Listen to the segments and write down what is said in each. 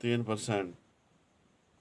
3%,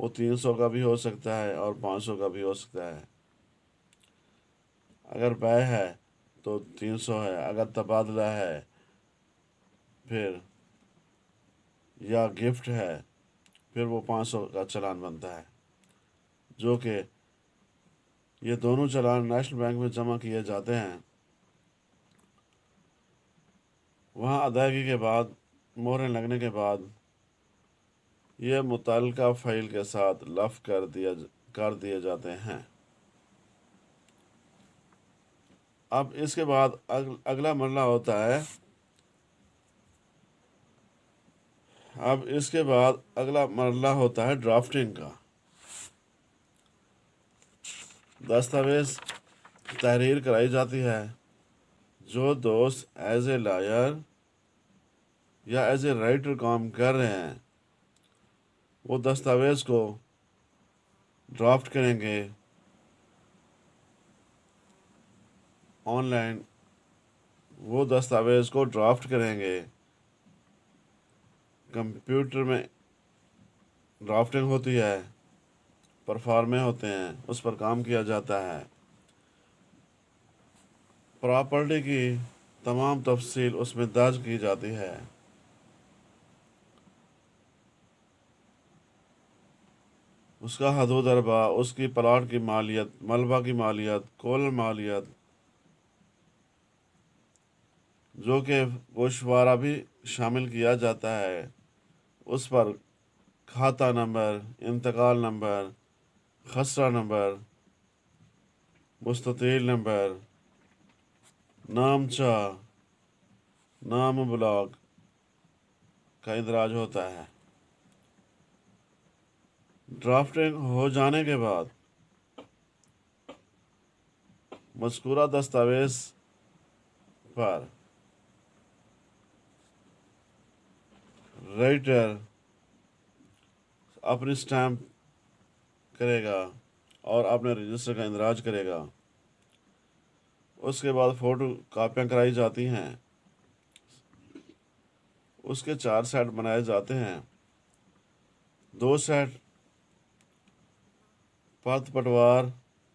وہ 300 کا بھی ہو سکتا ہے اور 500 کا بھی ہو سکتا ہے۔ اگر بیع ہے تو 300 ہے، اگر تبادلہ ہے پھر یا گفٹ ہے پھر وہ 500 کا چلان بنتا ہے، جو کہ یہ دونوں چلان نیشنل بینک میں جمع کیے جاتے ہیں۔ وہاں ادائیگی کے بعد مہریں لگنے کے بعد یہ متعلقہ فائل کے ساتھ لف کر دیے جاتے ہیں۔ اب اس کے بعد اگلا مرحلہ ہوتا ہے ڈرافٹنگ کا۔ دستاویز تحریر کرائی جاتی ہے۔ جو دوست ایز اے لائر یا ایز اے رائٹر کام کر رہے ہیں وہ دستاویز کو ڈرافٹ کریں گے آن لائن، وہ دستاویز کو ڈرافٹ کریں گے، کمپیوٹر میں ڈرافٹنگ ہوتی ہے، پرفارمے ہوتے ہیں، اس پر کام کیا جاتا ہے۔ پراپرٹی کی تمام تفصیل اس میں درج کی جاتی ہے۔ اس کا حدود اربا، اس کی پلاٹ کی مالیت، ملبہ کی مالیت، کل مالیت، جو کہ گوشوارہ بھی شامل کیا جاتا ہے، اس پر کھاتہ نمبر، انتقال نمبر، خسرہ نمبر، مستطیل نمبر، نامچہ، نام بلاک کا اندراج ہوتا ہے۔ ڈرافٹنگ ہو جانے کے بعد مذکورہ دستاویز پر رائٹر اپنی سٹیمپ کرے گا اور اپنے رجسٹر کا اندراج کرے گا۔ اس کے بعد فوٹو کاپیاں کرائی جاتی ہیں۔ اس کے 4 سیٹ بنائے جاتے ہیں۔ 2 سیٹ پرت پٹوار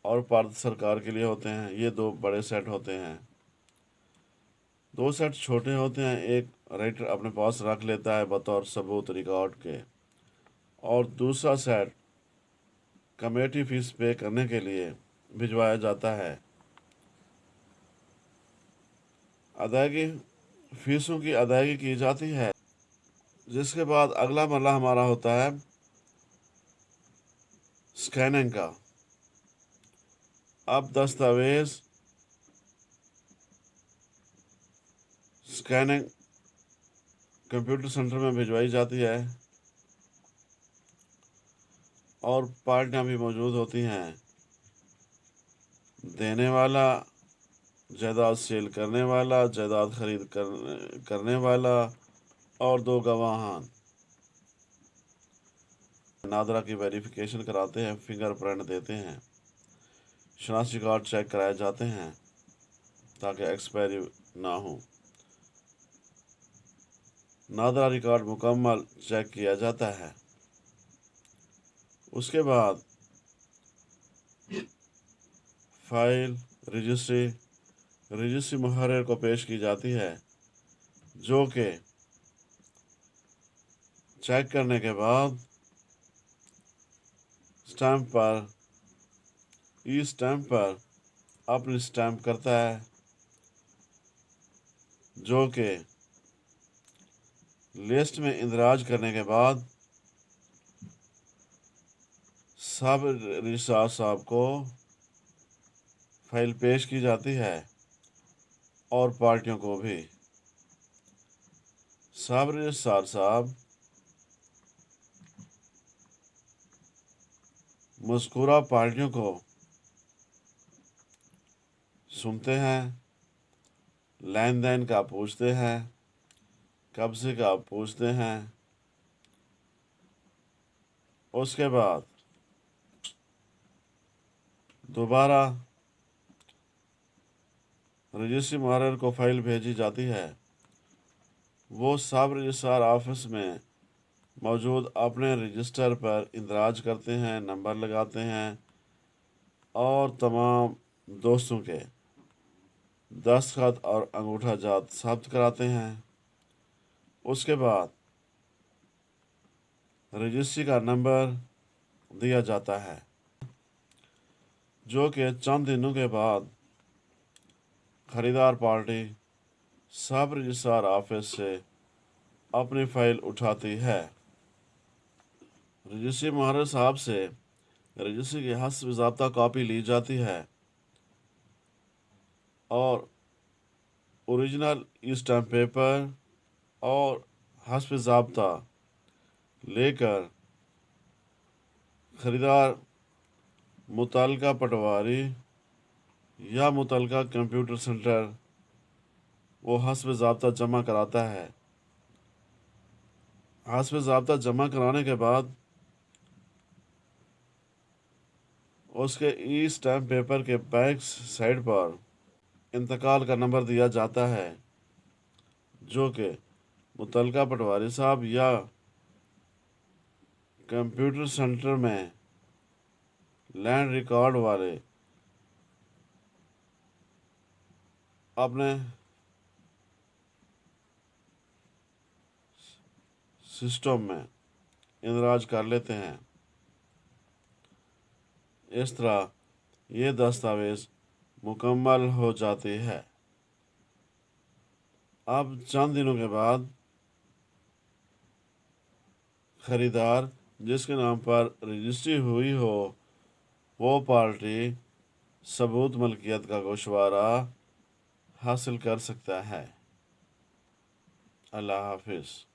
اور پرت سرکار کے لیے ہوتے ہیں، یہ 2 بڑے سیٹ ہوتے ہیں۔ 2 سیٹ چھوٹے ہوتے ہیں، ایک رائٹر اپنے پاس رکھ لیتا ہے بطور ثبوت ریکارڈ کے، اور دوسرا سیٹ کمیٹی فیس پے کرنے کے لیے بھجوایا جاتا ہے۔ فیسوں کی ادائیگی کی جاتی ہے، جس کے بعد اگلا مرحلہ ہمارا ہوتا ہے سکیننگ کا۔ اب دستاویز سکیننگ کمپیوٹر سینٹر میں بھجوائی جاتی ہے اور پارٹیاں بھی موجود ہوتی ہیں، دینے والا، جائیداد سیل کرنے والا، جائیداد خرید کرنے والا اور 2 گواہان نادرہ کی ویریفیکیشن کراتے ہیں، فنگر پرنٹ دیتے ہیں، شناختی کارڈ چیک کرائے جاتے ہیں تاکہ ایکسپائری نہ ہو۔ نادرہ ریکارڈ مکمل چیک کیا جاتا ہے۔ اس کے بعد فائل رجسٹری محرر کو پیش کی جاتی ہے، جو کہ چیک کرنے کے بعد اسٹیمپ پر اپنی اسٹیمپ کرتا ہے، جو کہ لسٹ میں اندراج کرنے کے بعد سب رجسٹرار صاحب کو فائل پیش کی جاتی ہے اور پارٹیوں کو بھی۔ سب رجسٹرار صاحب مذکورہ پارٹیوں کو سنتے ہیں، لین دین کا پوچھتے ہیں، قبضے کا پوچھتے ہیں۔ اس کے بعد دوبارہ رجسٹری محرر کو فائل بھیجی جاتی ہے، وہ سب رجسٹرار آفس میں موجود اپنے رجسٹر پر اندراج کرتے ہیں، نمبر لگاتے ہیں اور تمام دوستوں کے دستخط اور انگوٹھا جات ثبت کراتے ہیں۔ اس کے بعد رجسٹری کا نمبر دیا جاتا ہے، جو کہ چند دنوں کے بعد خریدار پارٹی سب رجسٹرار آفس سے اپنی فائل اٹھاتی ہے۔ رجسٹری ماہر صاحب سے رجسٹری کی حسب ضابطہ کاپی لی جاتی ہے اور اوریجنل اسٹیمپ پیپر اور حسب ضابطہ لے کر خریدار متعلقہ پٹواری یا متعلقہ کمپیوٹر سینٹر وہ حسب ضابطہ جمع کراتا ہے۔ حسب ضابطہ جمع کرانے کے بعد اس کے ای اسٹیمپ پیپر کے بیک سائڈ پر انتقال کا نمبر دیا جاتا ہے، جو کہ متعلقہ پٹواری صاحب یا کمپیوٹر سینٹر میں لینڈ ریکارڈ والے اپنے سسٹم میں اندراج کر لیتے ہیں۔ اس طرح یہ دستاویز مکمل ہو جاتی ہے۔ اب چند دنوں کے بعد خریدار جس کے نام پر رجسٹری ہوئی ہو وہ پارٹی ثبوت ملکیت کا گوشوارہ حاصل کر سکتا ہے۔ اللہ حافظ۔